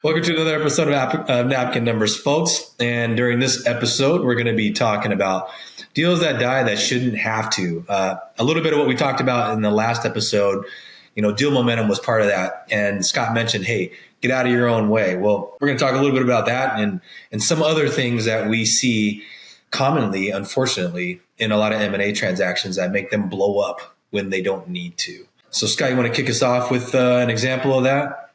Welcome to another episode of Napkin Numbers, folks. And during this episode, we're going to be talking about deals that die that shouldn't have to. A little bit of what we talked about in the last episode, deal momentum was part of that. And Scott mentioned, hey, get out of your own way. Well, we're going to talk a little bit about that and some other things that we see commonly, unfortunately, in a lot of M&A transactions that make them blow up when they don't need to. So, Scott, you want to kick us off with an example of that?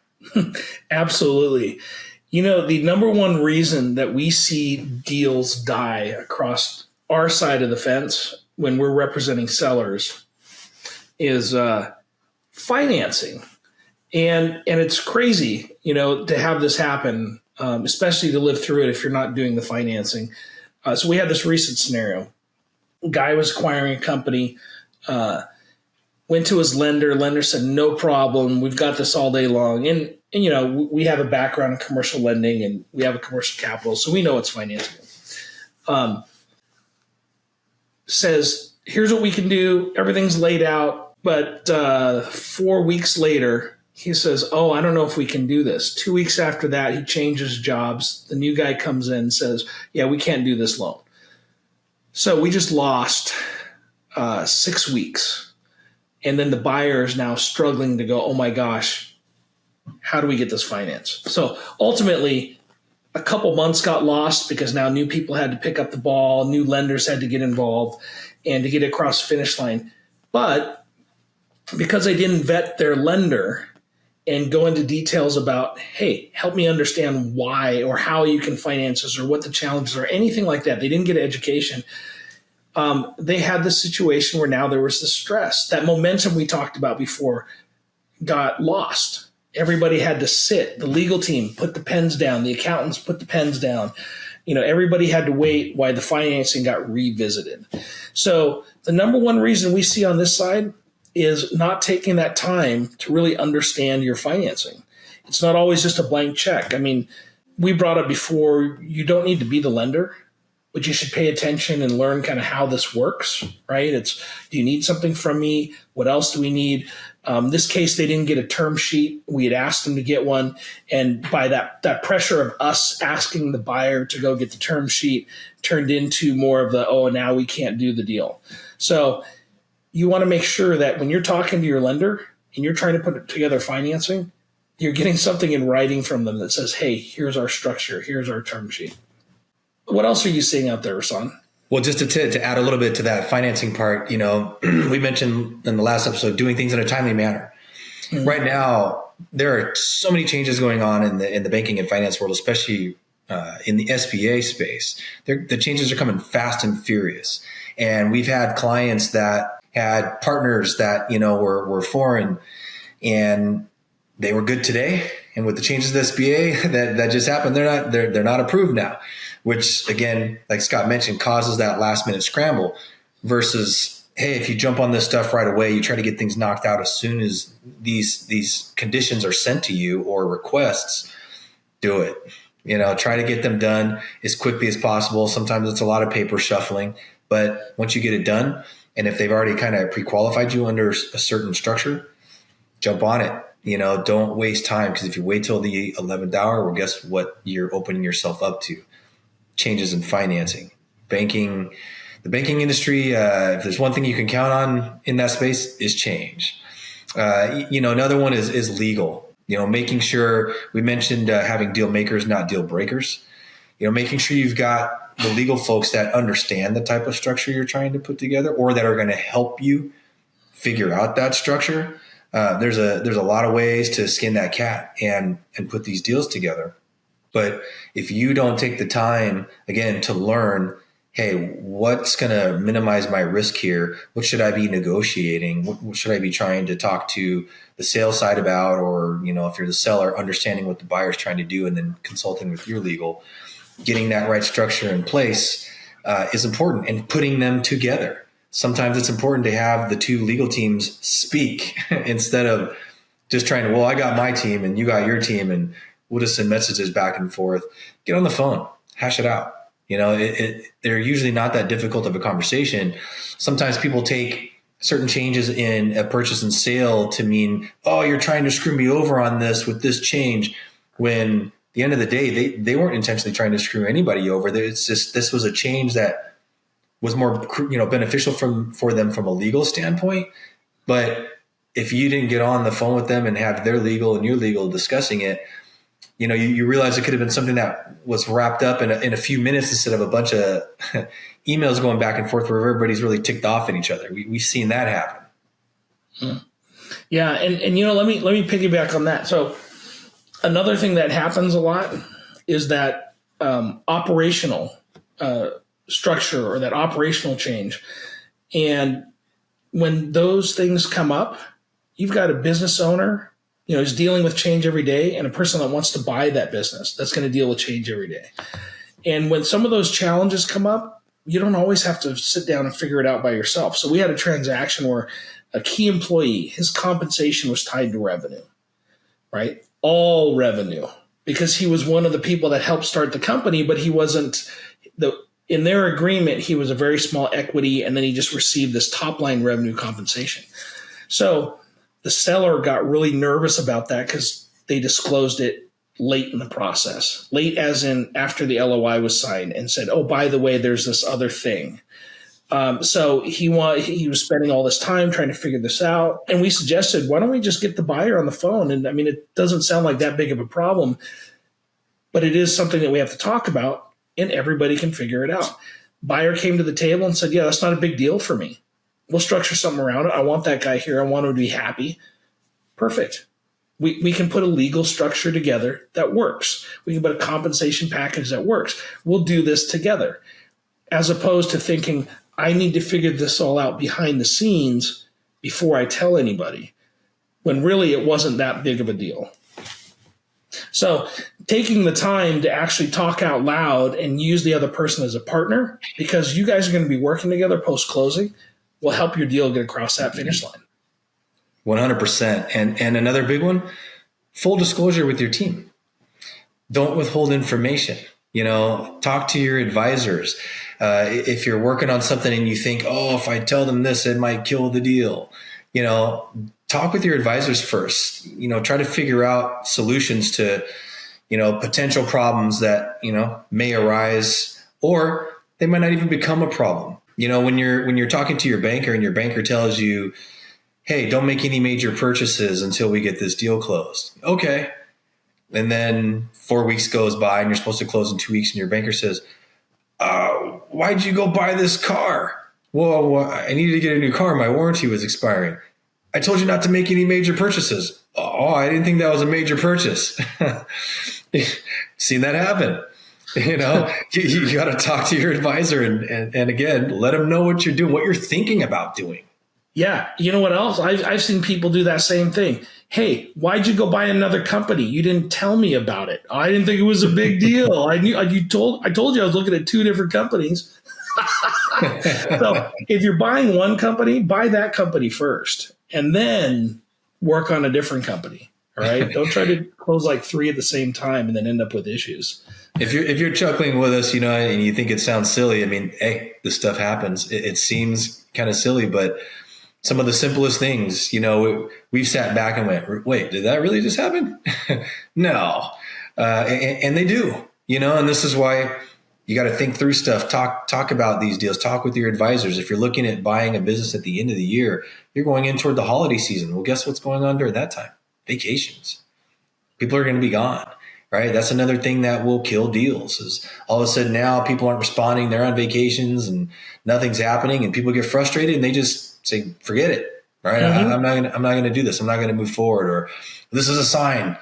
Absolutely. The number one reason that we see deals die across our side of the fence when we're representing sellers is financing. And it's crazy, to have this happen, especially to live through it if you're not doing the financing. So we had this recent scenario. Guy was acquiring a company, went to his lender. Lender said, no problem. We've got this all day long. And we have a background in commercial lending and we have a commercial capital, so we know it's financiable. Says, here's what we can do. Everything's laid out. But 4 weeks later, he says, oh, I don't know if we can do this. 2 weeks after that, he changes jobs. The new guy comes in and says, yeah, we can't do this loan. So we just lost 6 weeks. And then the buyer is now struggling to go, oh my gosh, how do we get this financed? So ultimately, a couple months got lost because now new people had to pick up the ball, new lenders had to get involved and to get across the finish line. But because they didn't vet their lender and go into details about, hey, help me understand why or how you can finance this or what the challenges are, anything like that, they didn't get education. They had this situation where now there was the stress. That momentum we talked about before got lost. Everybody had to sit. The legal team put the pens down. The accountants put the pens down. Everybody had to wait while the financing got revisited. So the number one reason we see on this side is not taking that time to really understand your financing. It's not always just a blank check. I mean, we brought up before, you don't need to be the lender, but you should pay attention and learn kind of how this works, right? It's, do you need something from me? What else do we need? This case, they didn't get a term sheet. We had asked them to get one. And by that pressure of us asking the buyer to go get the term sheet turned into more of the, oh, now we can't do the deal. So you want to make sure that when you're talking to your lender and you're trying to put together financing, you're getting something in writing from them that says, hey, here's our structure. Here's our term sheet. What else are you seeing out there, Rahsaan? Well, just to add a little bit to that financing part, we mentioned in the last episode doing things in a timely manner. Mm-hmm. Right now, there are so many changes going on in the banking and finance world, especially in the SBA space. The changes are coming fast and furious. And we've had clients that had partners that, were foreign and they were good today. And with the changes to the SBA that just happened, they're not approved now, which again, like Scott mentioned, causes that last minute scramble versus, hey, if you jump on this stuff right away, you try to get things knocked out as soon as these conditions are sent to you or requests, do it. Try to get them done as quickly as possible. Sometimes it's a lot of paper shuffling, but once you get it done, and if they've already kind of pre-qualified you under a certain structure, jump on it. Don't waste time, because if you wait till the 11th hour, well, guess what you're opening yourself up to? Changes in financing. The banking industry, if there's one thing you can count on in that space, is change. Another one is legal. Making sure, we mentioned having deal makers, not deal breakers. Making sure you've got the legal folks that understand the type of structure you're trying to put together, or that are going to help you figure out that structure. There's a lot of ways to skin that cat and put these deals together. But if you don't take the time, again, to learn, hey, what's going to minimize my risk here? What should I be negotiating? What should I be trying to talk to the sales side about? Or, if you're the seller, understanding what the buyer's trying to do and then consulting with your legal, getting that right structure in place is important, and putting them together. Sometimes it's important to have the two legal teams speak instead of just trying to, well, I got my team and you got your team and we'll just send messages back and forth. Get on the phone, hash it out. They're usually not that difficult of a conversation. Sometimes people take certain changes in a purchase and sale to mean, oh, you're trying to screw me over on this with this change. when at the end of the day, they weren't intentionally trying to screw anybody over. It's just, this was a change that was more, beneficial for them from a legal standpoint. But if you didn't get on the phone with them and have their legal and your legal discussing it, you realize it could have been something that was wrapped up in a few minutes instead of a bunch of emails going back and forth where everybody's really ticked off at each other. We've seen that happen. Yeah. And let me piggyback on that. So another thing that happens a lot is that operational structure or that operational change. And when those things come up, you've got a business owner, who's dealing with change every day, and a person that wants to buy that business that's going to deal with change every day. And when some of those challenges come up, you don't always have to sit down and figure it out by yourself. So we had a transaction where a key employee, his compensation was tied to revenue, right? All revenue, because he was one of the people that helped start the company, but he wasn't in their agreement, he was a very small equity, and then he just received this top line revenue compensation. So the seller got really nervous about that because they disclosed it late in the process, late as in after the LOI was signed, and said, oh, by the way, there's this other thing. So he was spending all this time trying to figure this out. And we suggested, why don't we just get the buyer on the phone? And I mean, it doesn't sound like that big of a problem, but it is something that we have to talk about, and everybody can figure it out. Buyer came to the table and said, yeah, that's not a big deal for me. We'll structure something around it. I want that guy here. I want him to be happy. Perfect. We can put a legal structure together that works. We can put a compensation package that works. We'll do this together, as opposed to thinking, I need to figure this all out behind the scenes before I tell anybody, when really it wasn't that big of a deal. So taking the time to actually talk out loud and use the other person as a partner, because you guys are going to be working together post-closing, will help your deal get across that finish line. 100%. And another big one, full disclosure with your team. Don't withhold information. Talk to your advisors. If you're working on something and you think, oh, if I tell them this, it might kill the deal. Talk with your advisors first. Try to figure out solutions to, potential problems that, may arise, or they might not even become a problem. When you're talking to your banker and your banker tells you, hey, don't make any major purchases until we get this deal closed. Okay. And then 4 weeks goes by and you're supposed to close in 2 weeks, and your banker says, why'd you go buy this car? Well, I needed to get a new car. My warranty was expiring. I told you not to make any major purchases. Oh, I didn't think that was a major purchase. Seen that happen. You got to talk to your advisor and again, let them know what you're doing, what you're thinking about doing. Yeah. You know what else? I've seen people do that same thing. Hey, why'd you go buy another company? You didn't tell me about it. I didn't think it was a big deal. I told you I was looking at 2 different companies. So if you're buying one company, buy that company first and then work on a different company. All right. Don't try to close like 3 at the same time and then end up with issues. If you're chuckling with us, and you think it sounds silly, I mean, hey, this stuff happens. It seems kind of silly, but some of the simplest things, we've sat back and went, wait, did that really just happen? No. And they do, and this is why you got to think through stuff, talk about these deals, talk with your advisors. If you're looking at buying a business at the end of the year, you're going in toward the holiday season. Well, guess what's going on during that time? Vacations. People are going to be gone, right? That's another thing that will kill deals is all of a sudden now people aren't responding. They're on vacations and nothing's happening and people get frustrated and they just say, forget it, right? Mm-hmm. I'm not going to do this. I'm not going to move forward, or this is a sign.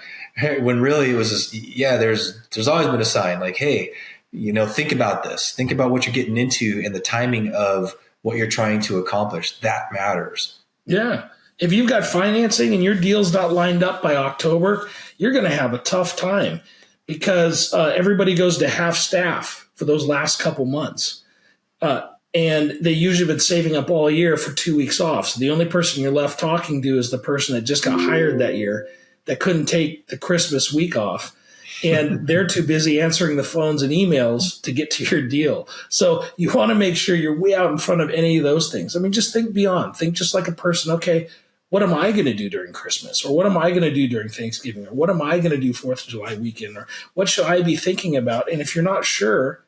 When really it was just, there's always been a sign like, hey, think about this. Think about what you're getting into and the timing of what you're trying to accomplish. That matters. Yeah. If you've got financing and your deal's not lined up by October, you're going to have a tough time because everybody goes to half staff for those last couple months. And they usually been saving up all year for 2 weeks off. So the only person you're left talking to is the person that just got hired that year that couldn't take the Christmas week off. And they're too busy answering the phones and emails to get to your deal. So you want to make sure you're way out in front of any of those things. I mean, just think beyond. Think just like a person. Okay, what am I going to do during Christmas? Or what am I going to do during Thanksgiving? Or what am I going to do 4th of July weekend? Or what should I be thinking about? And if you're not sure,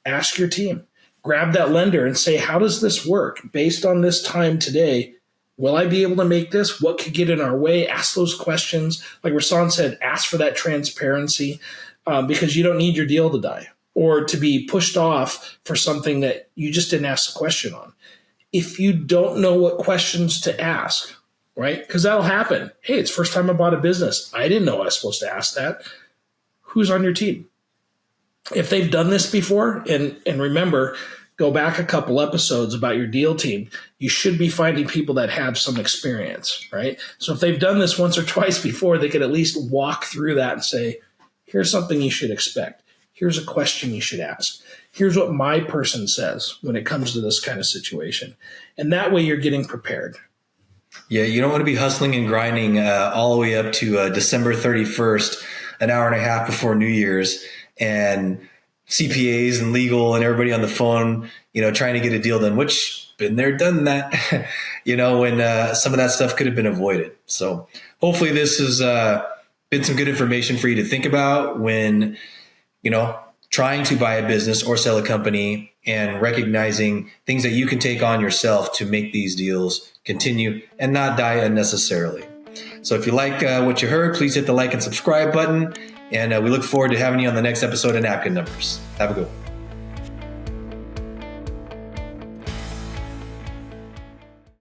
ask your team. Grab that lender and say, how does this work? Based on this time today, will I be able to make this? What could get in our way? Ask those questions. Like Rahsaan said, ask for that transparency because you don't need your deal to die or to be pushed off for something that you just didn't ask the question on. If you don't know what questions to ask, right? Because that'll happen. Hey, it's the first time I bought a business. I didn't know I was supposed to ask that. Who's on your team? If they've done this before, and remember, go back a couple episodes about your deal team, you should be finding people that have some experience, right? So if they've done this once or twice before, they could at least walk through that and say, here's something you should expect. Here's a question you should ask. Here's what my person says when it comes to this kind of situation. And that way you're getting prepared. Yeah, you don't want to be hustling and grinding all the way up to December 31st, an hour and a half before New Year's, and CPAs and legal and everybody on the phone, trying to get a deal done, which been there, done that, when some of that stuff could have been avoided. So hopefully this has been some good information for you to think about when, trying to buy a business or sell a company, and recognizing things that you can take on yourself to make these deals continue and not die unnecessarily. So if you like what you heard, please hit the like and subscribe button. And we look forward to having you on the next episode of Napkin Numbers. Have a good one.